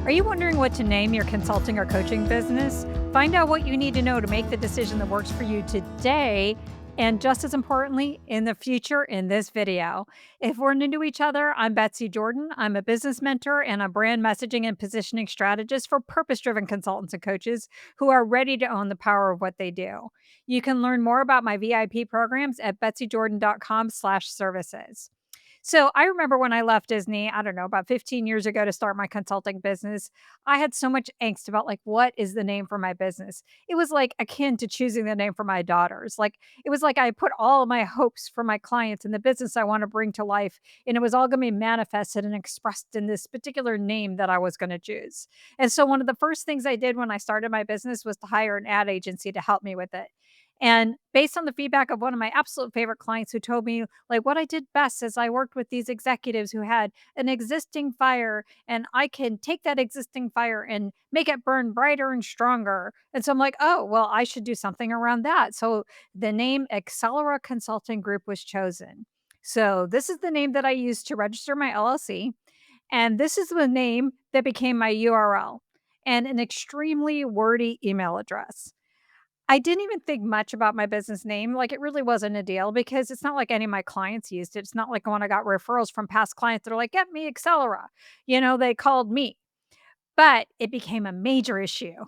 Are you wondering what to name your consulting or coaching business? Find out what you need to know to make the decision that works for you today and just as importantly, in the future in this video. If we're new to each other, I'm Betsy Jordyn. I'm a business mentor and a brand messaging and positioning strategist for purpose-driven consultants and coaches who are ready to own the power of what they do. You can learn more about my VIP programs at betsyjordyn.com/services. So I remember when I left Disney, I don't know, about 15 years ago to start my consulting business, I had so much angst about like, what is the name for my business? It was like akin to choosing the name for my daughters. Like, it was like I put all of my hopes for my clients and the business I want to bring to life, and it was all going to be manifested and expressed in this particular name that I was going to choose. And so, one of the first things I did when I started my business was to hire an ad agency to help me with it. And based on the feedback of one of my absolute favorite clients who told me, like, what I did best is I worked with these executives who had an existing fire, and I can take that existing fire and make it burn brighter and stronger. And so I'm like, oh, well, I should do something around that. So the name Accelera Consulting Group was chosen. So this is the name that I used to register my LLC. And this is the name that became my URL and an extremely wordy email address. I didn't even think much about my business name, like, it really wasn't a deal because it's not like any of my clients used it. It's not like when I got referrals from past clients that are like, "Get me Accelera." They called me. But it became a major issue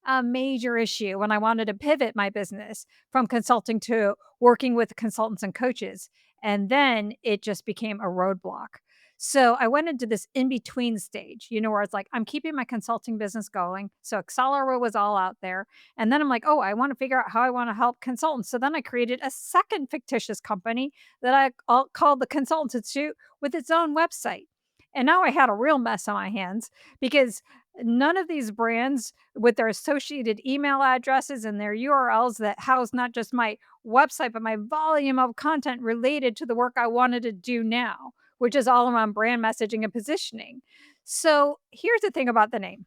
when I wanted to pivot my business from consulting to working with consultants and coaches, and then it just became a roadblock. So I went into this in-between stage, where it's like, I'm keeping my consulting business going, so Accelera was all out there, and then I'm like, "Oh, I wanna figure out how I wanna help consultants," so then I created a second fictitious company that called the Consultants Institute with its own website, and now I had a real mess on my hands because none of these brands with their associated email addresses and their URLs that house not just my website, but my volume of content related to the work I wanted to do now, which is all around brand messaging and positioning. So here's the thing about the name.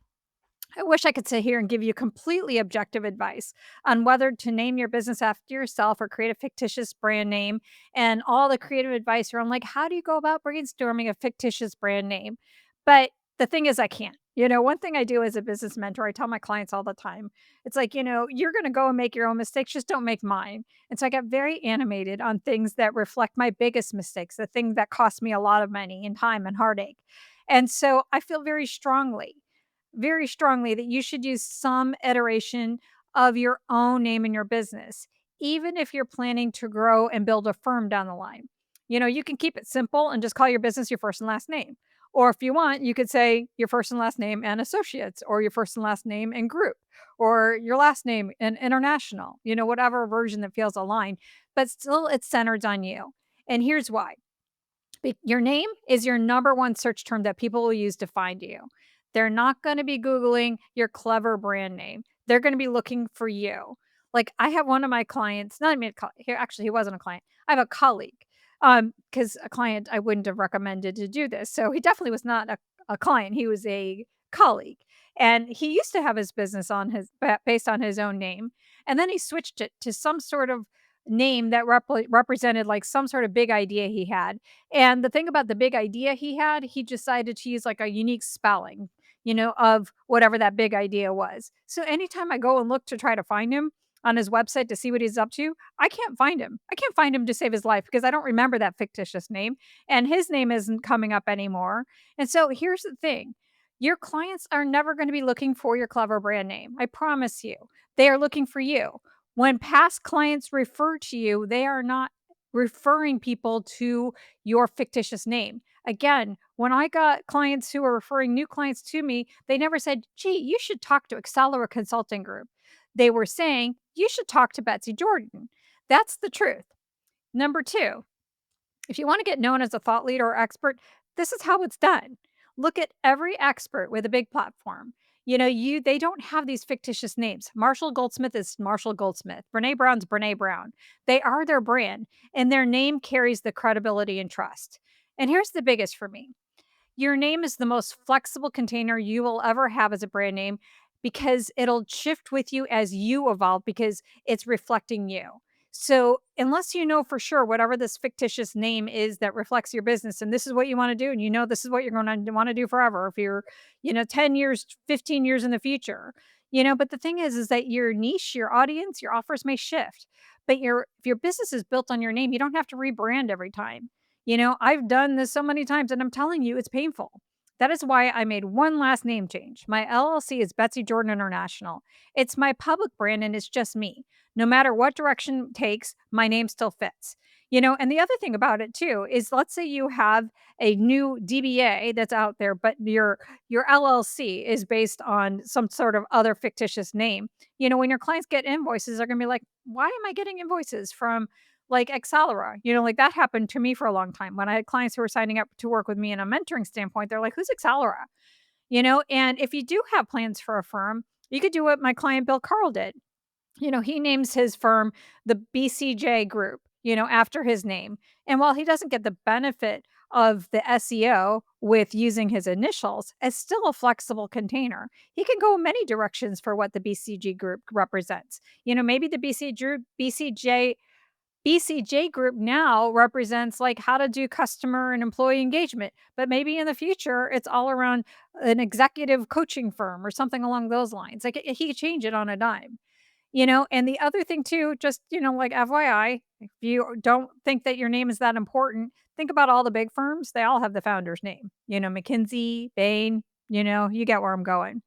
I wish I could sit here and give you completely objective advice on whether to name your business after yourself or create a fictitious brand name and all the creative advice around like how do you go about brainstorming a fictitious brand name? But the thing is I can't. One thing I do as a business mentor, I tell my clients all the time, it's like, you're going to go and make your own mistakes, just don't make mine. And so I get very animated on things that reflect my biggest mistakes, the thing that cost me a lot of money and time and heartache. And so I feel very strongly that you should use some iteration of your own name in your business, even if you're planning to grow and build a firm down the line. You can keep it simple and just call your business your first and last name. Or if you want, you could say your first and last name and associates, or your first and last name and group, or your last name and international, whatever version that feels aligned, but still it's centered on you. And here's why. Your name is your number one search term that people will use to find you. They're not gonna be Googling your clever brand name. They're gonna be looking for you. Like, I have one of my clients, not even a cl here, actually, he wasn't a client. I have a colleague, because a client I wouldn't have recommended to do this, so he definitely was not a client, he was a colleague, and he used to have his business on his based on his own name, and then he switched it to some sort of name that represented, like, some sort of big idea he had, and the thing about the big idea he had, he decided to use, like, a unique spelling, of whatever that big idea was. So anytime I go and look to try to find him on his website to see what he's up to, I can't find him. I can't find him to save his life because I don't remember that fictitious name, and his name isn't coming up anymore. And so here's the thing. Your clients are never gonna be looking for your clever brand name. I promise you. They are looking for you. When past clients refer to you, they are not referring people to your fictitious name. Again, when I got clients who were referring new clients to me, they never said, "Gee, you should talk to Accelera Consulting Group." They were saying, "You should talk to Betsy Jordyn." That's the truth. Number 2, if you want to get known as a thought leader or expert, this is how it's done. Look at every expert with a big platform. They don't have these fictitious names. Marshall Goldsmith is Marshall Goldsmith. Brene Brown's Brene Brown. They are their brand, and their name carries the credibility and trust. And here's the biggest for me. Your name is the most flexible container you will ever have as a brand name because it'll shift with you as you evolve because it's reflecting you. So, unless you know for sure whatever this fictitious name is that reflects your business and this is what you wanna do and you know this is what you're gonna wanna do forever if you're, 10 years, 15 years in the future, but the thing is that your niche, your audience, your offers may shift, but if your business is built on your name, you don't have to rebrand every time. I've done this so many times and I'm telling you, it's painful. That is why I made one last name change. My LLC is Betsy Jordyn International. It's my public brand and it's just me. No matter what direction it takes, my name still fits. And the other thing about it too is let's say you have a new DBA that's out there, but your LLC is based on some sort of other fictitious name. When your clients get invoices, they're gonna be like, why am I getting invoices from like Accelera? Like that happened to me for a long time. When I had clients who were signing up to work with me in a mentoring standpoint, they're like, who's Accelera? And if you do have plans for a firm, you could do what my client Bill Carl did. He names his firm the BCJ Group, after his name. And while he doesn't get the benefit of the SEO with using his initials, it's still a flexible container. He can go many directions for what the BCG Group represents. Maybe the BCJ Group now represents like how to do customer and employee engagement, but maybe in the future it's all around an executive coaching firm or something along those lines. Like he could change it on a dime. And the other thing too, just, like FYI, if you don't think that your name is that important, think about all the big firms. They all have the founder's name. McKinsey, Bain, you get where I'm going.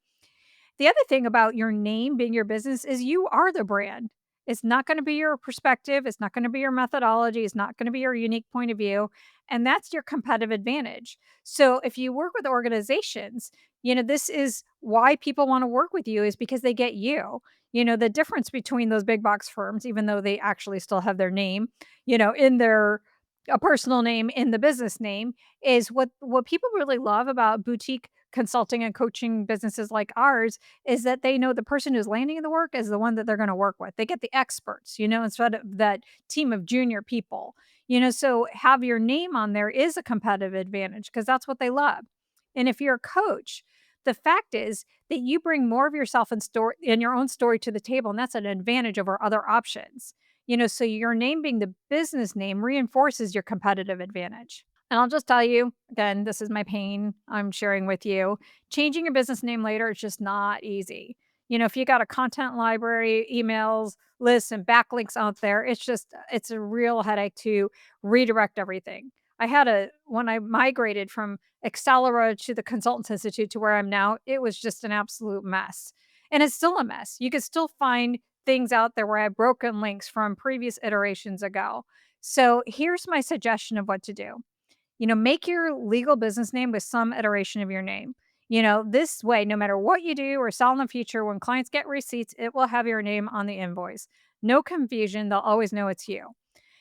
The other thing about your name being your business is you are the brand. It's not going to be your perspective. It's not going to be your methodology. It's not going to be your unique point of view. And that's your competitive advantage. So if you work with organizations, this is why people want to work with you is because they get you. The difference between those big box firms, even though they actually still have their name, in their a personal name in the business name is what people really love about boutique consulting and coaching businesses like ours is that they know the person who's landing the work is the one that they're going to work with. They get the experts, instead of that team of junior people. So have your name on there is a competitive advantage because that's what they love. And if you're a coach, the fact is that you bring more of yourself in your own story to the table, and that's an advantage over other options. So your name being the business name reinforces your competitive advantage. And I'll just tell you, again, this is my pain I'm sharing with you. Changing your business name later is just not easy. If you got a content library, emails, lists, and backlinks out there, it's a real headache to redirect everything. When I migrated from Accelera to the Consultants Institute to where I'm now, it was just an absolute mess. And it's still a mess. You could still find things out there where I have broken links from previous iterations ago. So here's my suggestion of what to do. Make your legal business name with some iteration of your name. This way, no matter what you do or sell in the future, when clients get receipts, it will have your name on the invoice. No confusion. They'll always know it's you.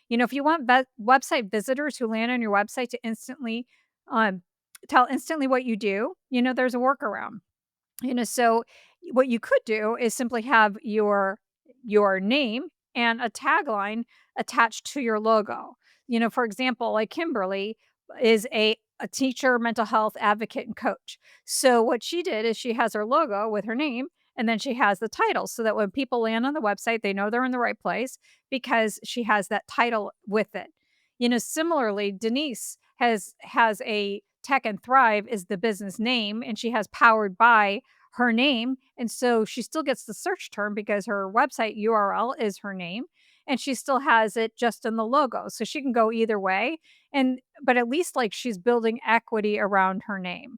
If you want website visitors who land on your website to um, tell instantly what you do, there's a workaround. So what you could do is simply have your name and a tagline attached to your logo. For example, like Kimberly is a teacher, mental health advocate, and coach. So what she did is she has her logo with her name and then she has the title so that when people land on the website, they know they're in the right place because she has that title with it. Similarly, Denise has a Tech and Thrive is the business name and she has powered by her name. And so she still gets the search term because her website URL is her name and she still has it just in the logo. So she can go either way. But at least like she's building equity around her name.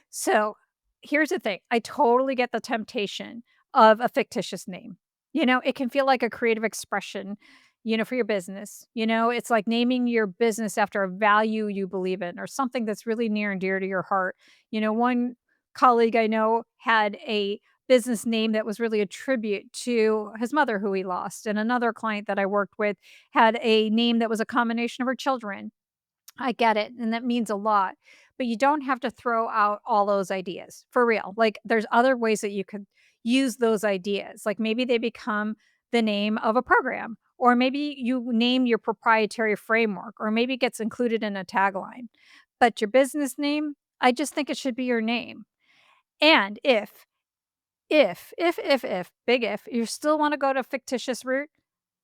So here's the thing. I totally get the temptation of a fictitious name. It can feel like a creative expression, for your business. It's like naming your business after a value you believe in or something that's really near and dear to your heart. One colleague I know had a business name that was really a tribute to his mother who he lost. And another client that I worked with had a name that was a combination of her children. I get it, and that means a lot, but you don't have to throw out all those ideas, for real. Like, there's other ways that you could use those ideas, like, maybe they become the name of a program, or maybe you name your proprietary framework, or maybe it gets included in a tagline. But your business name, I just think it should be your name. And if, big if, you still wanna go to fictitious route,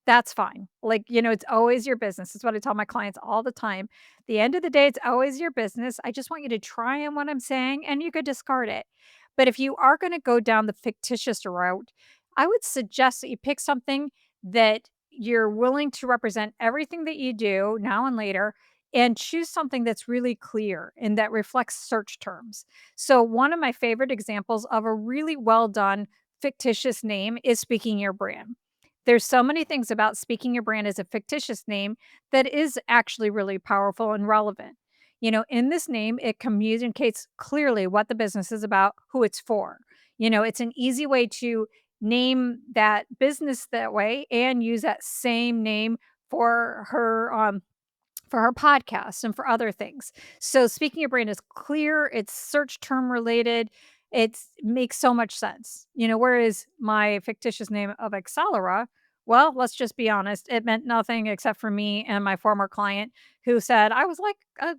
That's fine. Like, it's always your business. It's what I tell my clients all the time. The end of the day, it's always your business. I just want you to try on what I'm saying and you could discard it. But if you are going to go down the fictitious route, I would suggest that you pick something that you're willing to represent everything that you do now and later and choose something that's really clear and that reflects search terms. So, one of my favorite examples of a really well done fictitious name is Speaking Your Brand. There's so many things about speaking your brand as a fictitious name that is actually really powerful and relevant. In this name, it communicates clearly what the business is about, who it's for. It's an easy way to name that business that way and use that same name for her podcast and for other things. So speaking your brand is clear, it's search term related, makes so much sense. Whereas my fictitious name of Accelera, well, let's just be honest, it meant nothing except for me and my former client who said I was like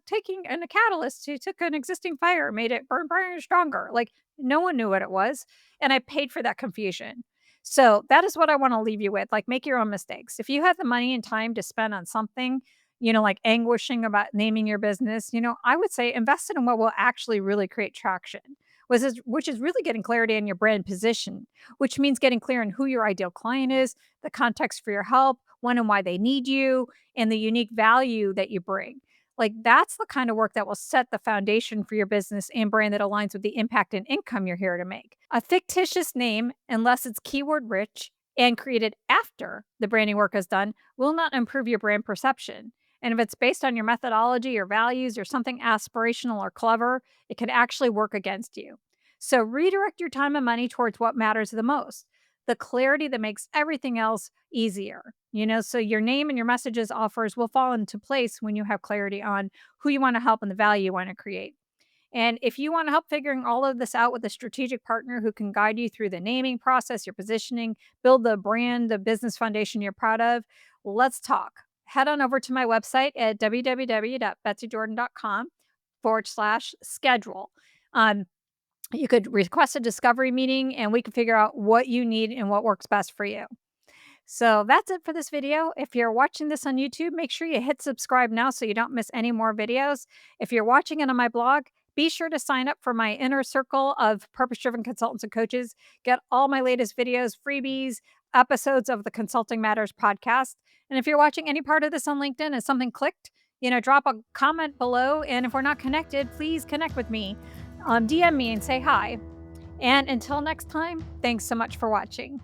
taking a catalyst who took an existing fire, made it burn brighter and stronger. Like no one knew what it was. And I paid for that confusion. So that is what I want to leave you with. Like make your own mistakes. If you have the money and time to spend on something, like anguishing about naming your business, I would say invest in what will actually really create traction, which is really getting clarity on your brand position, which means getting clear on who your ideal client is, the context for your help, when and why they need you, and the unique value that you bring. Like that's the kind of work that will set the foundation for your business and brand that aligns with the impact and income you're here to make. A fictitious name, unless it's keyword rich and created after the branding work is done, will not improve your brand perception. And if it's based on your methodology or values or something aspirational or clever, it can actually work against you. So redirect your time and money towards what matters the most, the clarity that makes everything else easier. So your name and your messages offers will fall into place when you have clarity on who you want to help and the value you want to create. And if you want to help figuring all of this out with a strategic partner who can guide you through the naming process, your positioning, build the brand, the business foundation you're proud of, let's talk. Head on over to my website at www.betsykjordyn.com/schedule. Um, you could request a discovery meeting and we can figure out what you need and what works best for you. So that's it for this video. If you're watching this on YouTube, make sure you hit subscribe now so you don't miss any more videos. If you're watching it on my blog, be sure to sign up for my inner circle of purpose driven consultants and coaches. Get all my latest videos, freebies, episodes of the Consulting Matters podcast. And if you're watching any part of this on LinkedIn and something clicked, drop a comment below. And if we're not connected, please connect with me. DM me and say hi. And until next time, thanks so much for watching.